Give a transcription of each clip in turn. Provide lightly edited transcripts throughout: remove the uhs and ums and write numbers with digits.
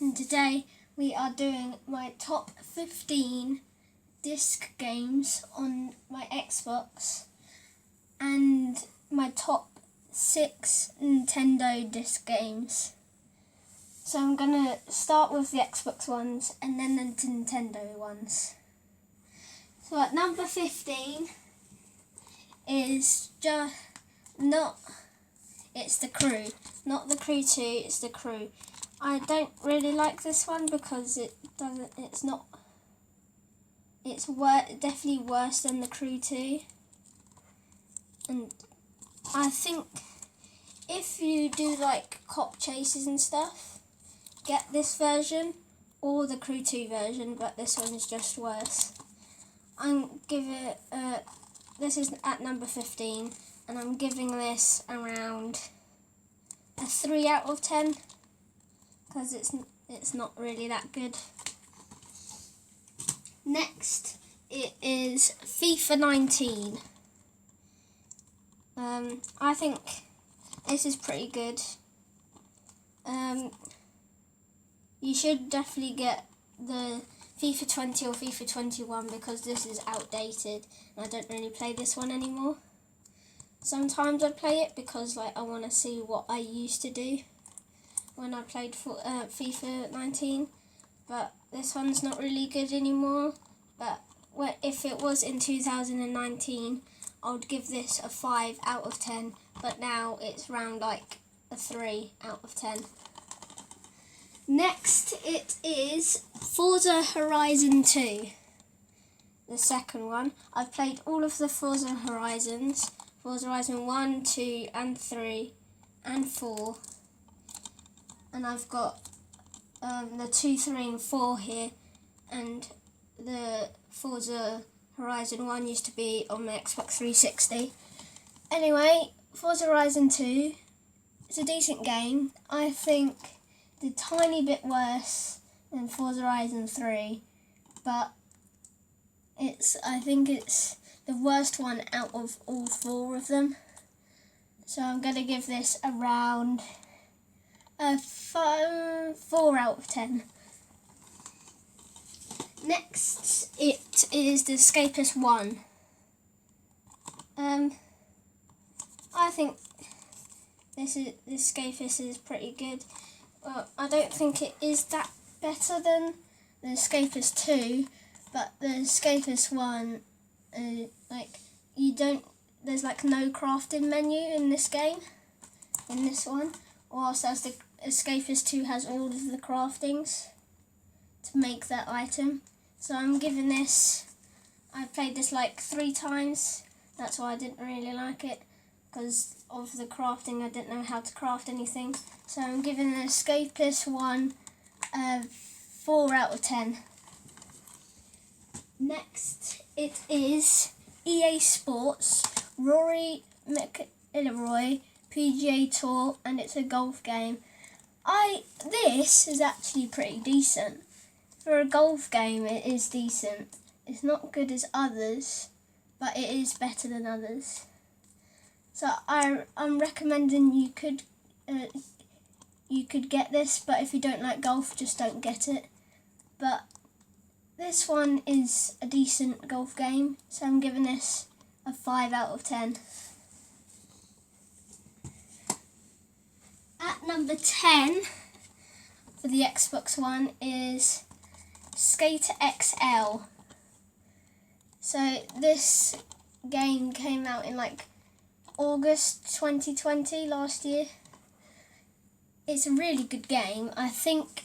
and today we are doing my top 15 disc games on my Xbox and my top 6 Nintendo disc games. So I'm going to start with the Xbox ones and then the Nintendo ones. So at number 15 is it's The Crew. Not The Crew 2, it's The Crew. I don't really like this one because it's definitely worse than The Crew 2. And I think if you do like cop chases and stuff, get this version or the Crew 2 version, but this one is just worse. This is at number 15, and I'm giving this around a 3 out of 10 because it's not really that good. Next, it is FIFA 19. I think this is pretty good. You should definitely get the FIFA 20 or FIFA 21 because this is outdated and I don't really play this one anymore. Sometimes I play it because I want to see what I used to do when I played FIFA 19, but this one's not really good anymore. But if it was in 2019, I would give this a 5 out of 10, but now it's around a 3 out of 10. Next, it is Forza Horizon 2, the second one. I've played all of the Forza Horizons, Forza Horizon 1, 2 and 3 and 4. And I've got the 2, 3 and 4 here, and the Forza Horizon 1 used to be on my Xbox 360. Anyway, Forza Horizon 2, it's a decent game. I think a tiny bit worse than Forza Horizon 3, but I think it's the worst one out of all 4 of them. So I'm going to give this around a 4 out of 10. Next, it is the Escapist 1. I think the Escapist is pretty good. Well, I don't think it is that better than the Escapist 2, but the Escapist 1, there's no crafting menu in this game, in this one, whilst as the Escapist 2 has all of the craftings to make that item. So I'm giving this, I played this 3 times, that's why I didn't really like it, because of the crafting. I didn't know how to craft anything. So I'm giving the Escapist 1 a 4 out of 10. Next, it is EA Sports Rory McIlroy PGA Tour, and it's a golf game. This is actually pretty decent. For a golf game, it is decent. It's not good as others, but it is better than others. So I'm recommending you could get this, but if you don't like golf, just don't get it. But this one is a decent golf game, so I'm giving this a 5 out of 10. At number 10 for the Xbox One is Skater XL. So this game came out in August 2020, last year. It's a really good game. I think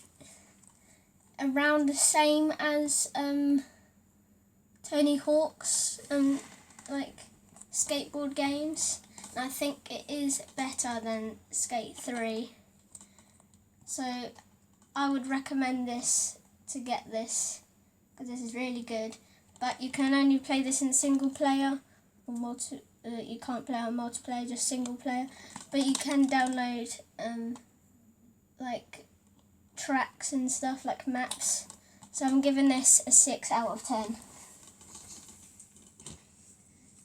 around the same as Tony Hawk's skateboard games. And I think it is better than Skate 3. So I would recommend this to get this, because this is really good. But you can only play this in single player or you can't play on multiplayer, just single player. But you can download tracks and stuff, like maps. So I'm giving this a 6 out of 10.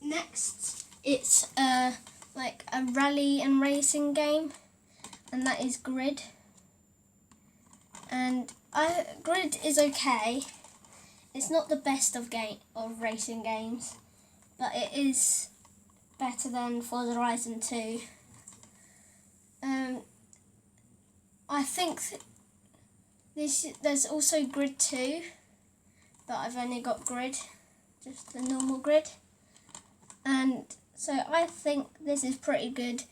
Next, it's a rally and racing game, and that is Grid. and Grid is okay. It's not the best of racing games, but it is better than Forza Horizon 2. I think there's also Grid 2, but I've only got Grid, just the normal Grid. And so I think this is pretty good,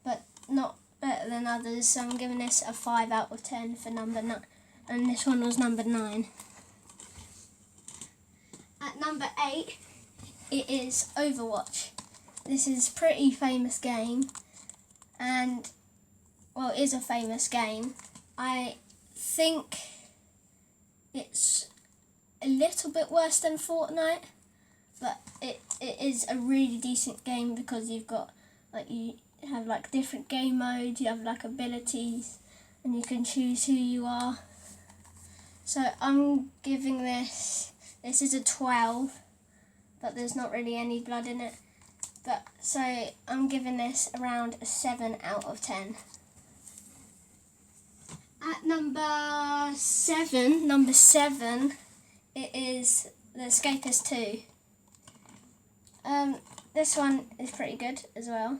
but not better than others, so I'm giving this a 5 out of 10 for number 9, and this one was number 9. At number 8, it is Overwatch. This is a pretty famous game, and, well, it is a famous game. I think it's a little bit worse than Fortnite, but it is a really decent game because you've got, like, you have, like, different game modes, you have, like, abilities, and you can choose who you are. So I'm giving this is a 12, but there's not really any blood in it. But so I'm giving this around a 7 out of 10. At number 7, it is The Escapist 2. This one is pretty good as well.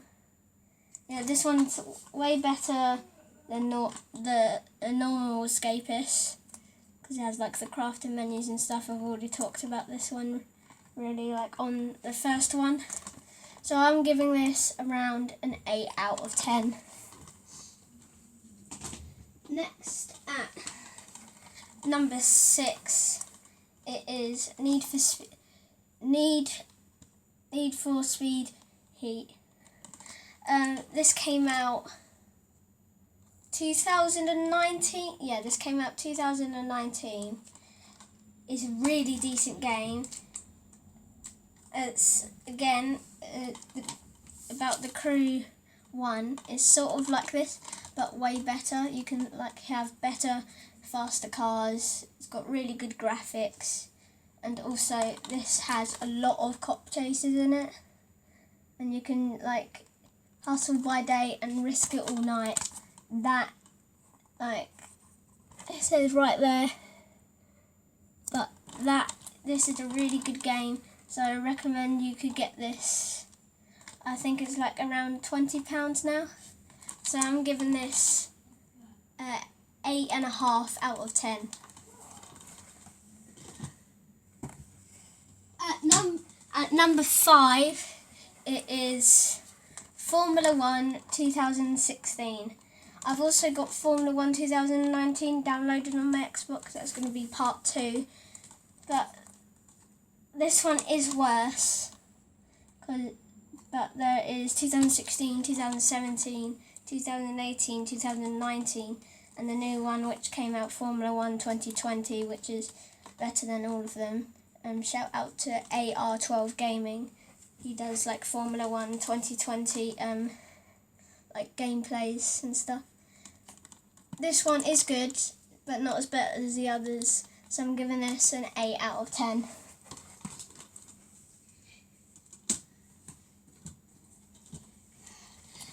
Yeah, this one's way better than the normal Escapist, because it has like the crafting menus and stuff. I've already talked about this one really, like, on the first one. So I'm giving this around an 8 out of 10. Next, at number 6, it is Need for Speed Heat. This came out 2019. Yeah, this came out 2019. It's a really decent game. It's again about the Crew 1. It's sort of like this, but way better. You can, like, have better, faster cars. It's got really good graphics, and also this has a lot of cop chases in it, and you can, like, hustle by day and risk it all night. That, like, it says right there, but this is a really good game, so I recommend you could get this. I think it's like around £20 now, so I'm giving this 8.5 out of 10. At number 5, it is Formula 1 2016. I've also got Formula 1 2019 downloaded on my Xbox. That's going to be part 2. But this one is worse. But there is 2016, 2017, 2018, 2019, and the new one which came out, Formula 1 2020, which is better than all of them. Shout out to AR12 Gaming. He does, like, Formula 1 2020 like gameplays and stuff. This one is good, but not as better as the others, so I'm giving this an 8 out of 10.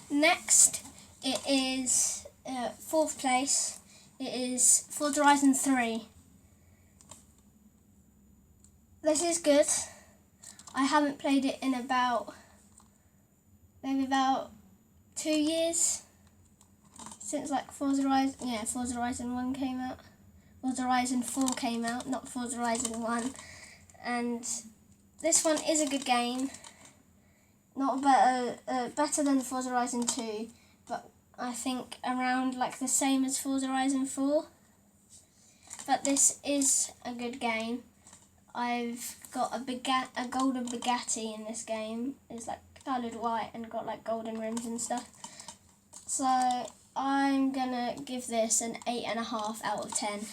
Next, it is 4th place. It is Forza Horizon 3. This is good. I haven't played it in maybe about 2 years since, like, Forza Horizon 1 came out. Forza Horizon 4 came out, not Forza Horizon 1. And this one is a good game. Not better than Forza Horizon 2, but I think around, like, the same as Forza Horizon 4. But this is a good game. I've got a golden Bugatti in this game. It's, like, coloured white and got, like, golden rims and stuff. So I'm gonna give this an 8.5 out of 10.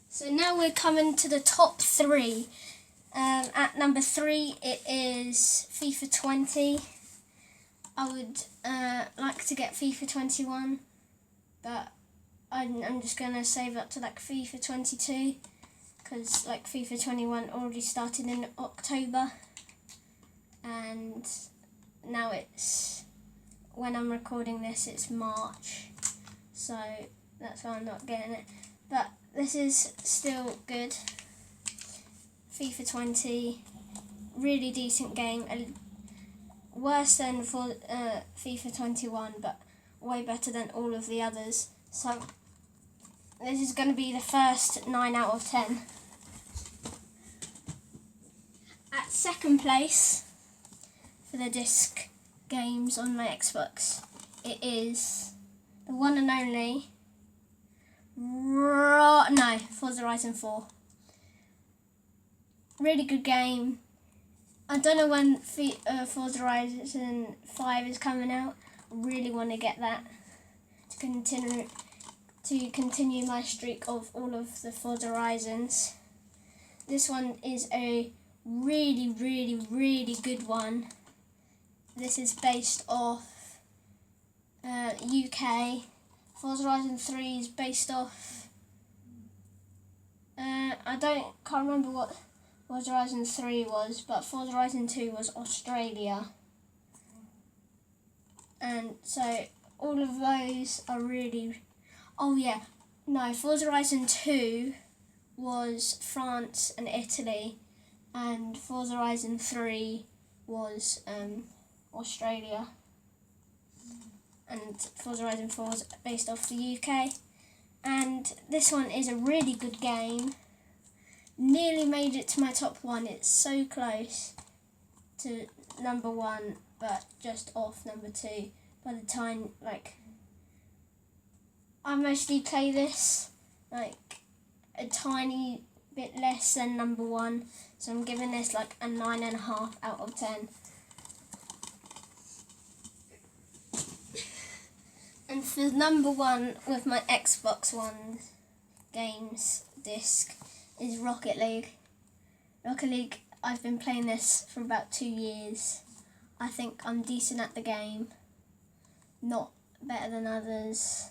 So now we're coming to the top 3. At number 3, it is FIFA 20. I would like to get FIFA 21, but I'm just going to save up to, like, FIFA 22, because, like, FIFA 21 already started in October, and now it's when I'm recording this, it's March, so that's why I'm not getting it. But this is still good. FIFA 20, really decent game. Worse than for FIFA 21, but way better than all of the others. So this is going to be the first 9 out of 10. At second place for the disc games on my Xbox, it is the one and only Forza Horizon 4. Really good game. I don't know when Forza Horizon 5 is coming out. I really want to get that to continue my streak of all of the Forza Horizons. This one is a really, really, really good one. This is based off UK. Forza Horizon 3 is based off. Can't remember what Forza Horizon 3 was, but Forza Horizon 2 was Australia. And so all of those are really. Forza Horizon 2 was France and Italy, and Forza Horizon 3 was Australia, and Forza Horizon 4 is based off the UK. And this one is a really good game. Nearly made it to my top 1. It's so close to number 1, but just off number 2. By the time, I mostly play this a tiny bit less than number 1, so I'm giving this a 9.5 out of 10. And for number 1 with my Xbox One games disc is Rocket League. Rocket League, I've been playing this for about 2 years. I think I'm decent at the game, not better than others.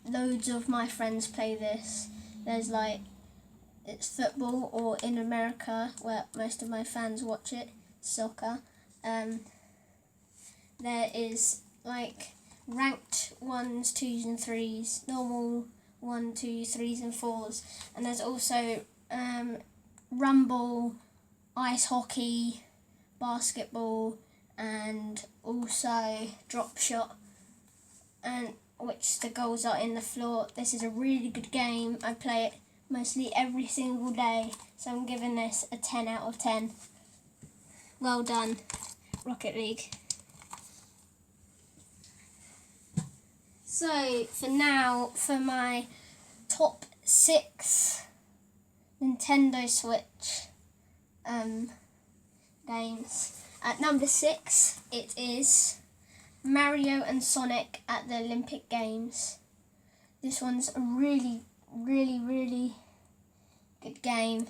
Loads of my friends play this. There's it's football, or in America where most of my fans watch it, soccer. There is ranked 1s, 2s and 3s, normal 1, 2, 3s and 4s, and there's also rumble, ice hockey, basketball, and also drop shot, and which the goals are in the floor. This is a really good game. I play it mostly every single day, so I'm giving this a 10 out of 10. Well done, Rocket League. So for my top 6 Nintendo Switch games. At number 6, it is Mario and Sonic at the Olympic Games. This one's a really, really, really good game,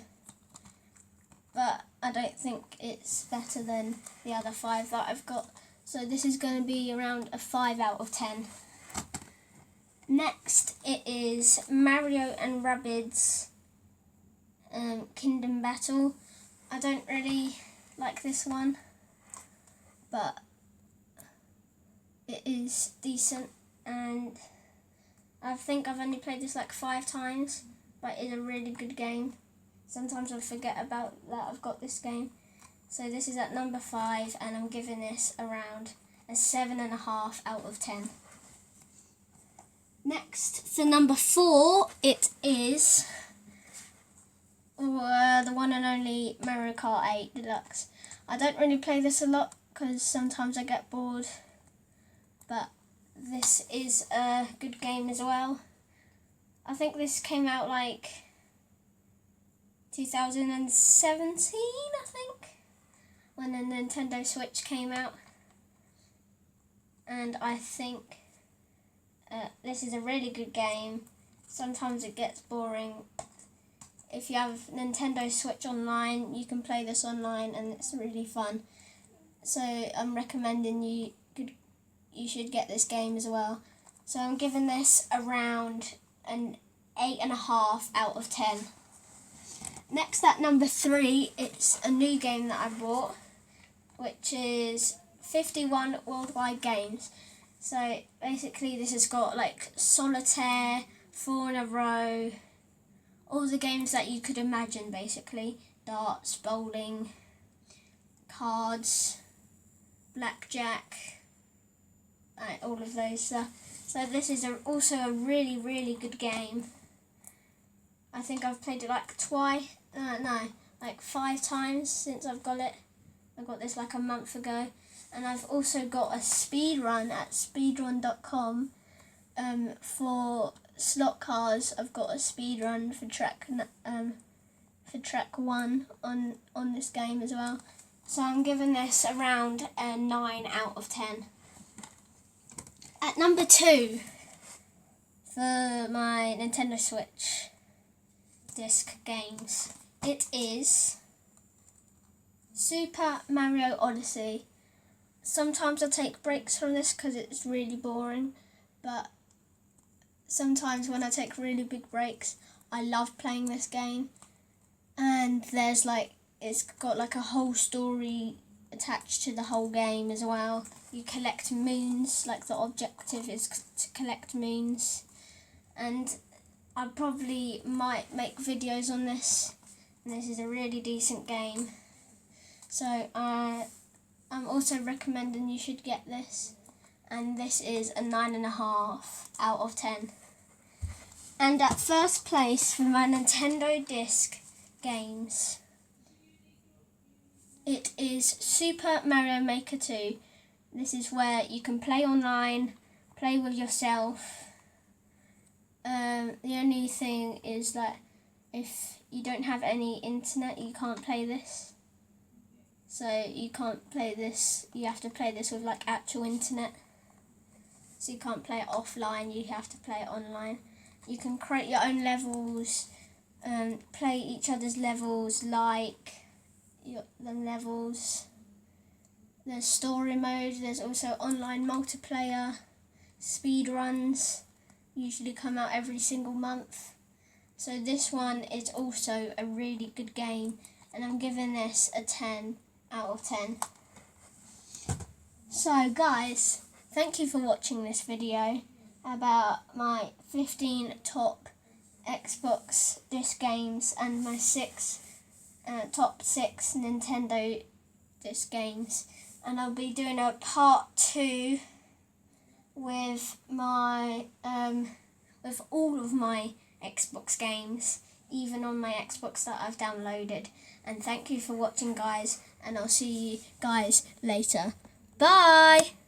but I don't think it's better than the other 5 that I've got. So this is going to be around a 5 out of 10. Next, it is Mario and Rabbids Kingdom Battle. I don't really like this one, but it is decent, and I think I've only played this 5 times, but it's a really good game. Sometimes I forget about that I've got this game. So this is at number 5, and I'm giving this around a 7.5 out of 10. Next, for number 4, it is the one and only Mario Kart 8 Deluxe. I don't really play this a lot because sometimes I get bored, but this is a good game as well. I think this came out 2017, I think, when the Nintendo Switch came out. And I think this is a really good game. Sometimes it gets boring. If you have Nintendo Switch Online, you can play this online, and it's really fun. So I'm recommending you should get this game as well. So I'm giving this around an 8.5 out of 10. Next, at number 3, it's a new game that I bought, which is 51 worldwide games. So basically this has got like solitaire, 4 in a row, all the games that you could imagine basically. Darts, bowling, cards, blackjack, all of those stuff. So this is also a really, really good game. I think I've played it like 5 times since I've got it. I got this like a month ago. And I've also got a speed run at speedrun.com for slot cars. I've got a speed run for track 1 on this game as well. So I'm giving this around a 9 out of 10. At number 2 for my Nintendo Switch disc games, it is Super Mario Odyssey. Sometimes I take breaks from this because it's really boring, but sometimes when I take really big breaks, I love playing this game. And it's got like a whole story attached to the whole game as well. You collect moons, like the objective is to collect moons. And I probably might make videos on this, and this is a really decent game. So I'm also recommending you should get this, and this is a 9.5 out of 10. And at first place for my Nintendo disc games, it is Super Mario Maker 2. This is where you can play online, play with yourself. The only thing is that if you don't have any internet, you can't play this. So you can't play this, you have to play this with like actual internet. So you can't play it offline, you have to play it online. You can create your own levels, play each other's levels, like them levels. There's story mode, there's also online multiplayer, speed runs, usually come out every single month. So this one is also a really good game, and I'm giving this a 10 out of 10. So guys, thank you for watching this video about my 15 top Xbox disc games and my top 6 Nintendo disc games. And I'll be doing a part 2 with my with all of my Xbox games, even on my Xbox that I've downloaded. And thank you for watching, guys, and I'll see you guys later. Bye!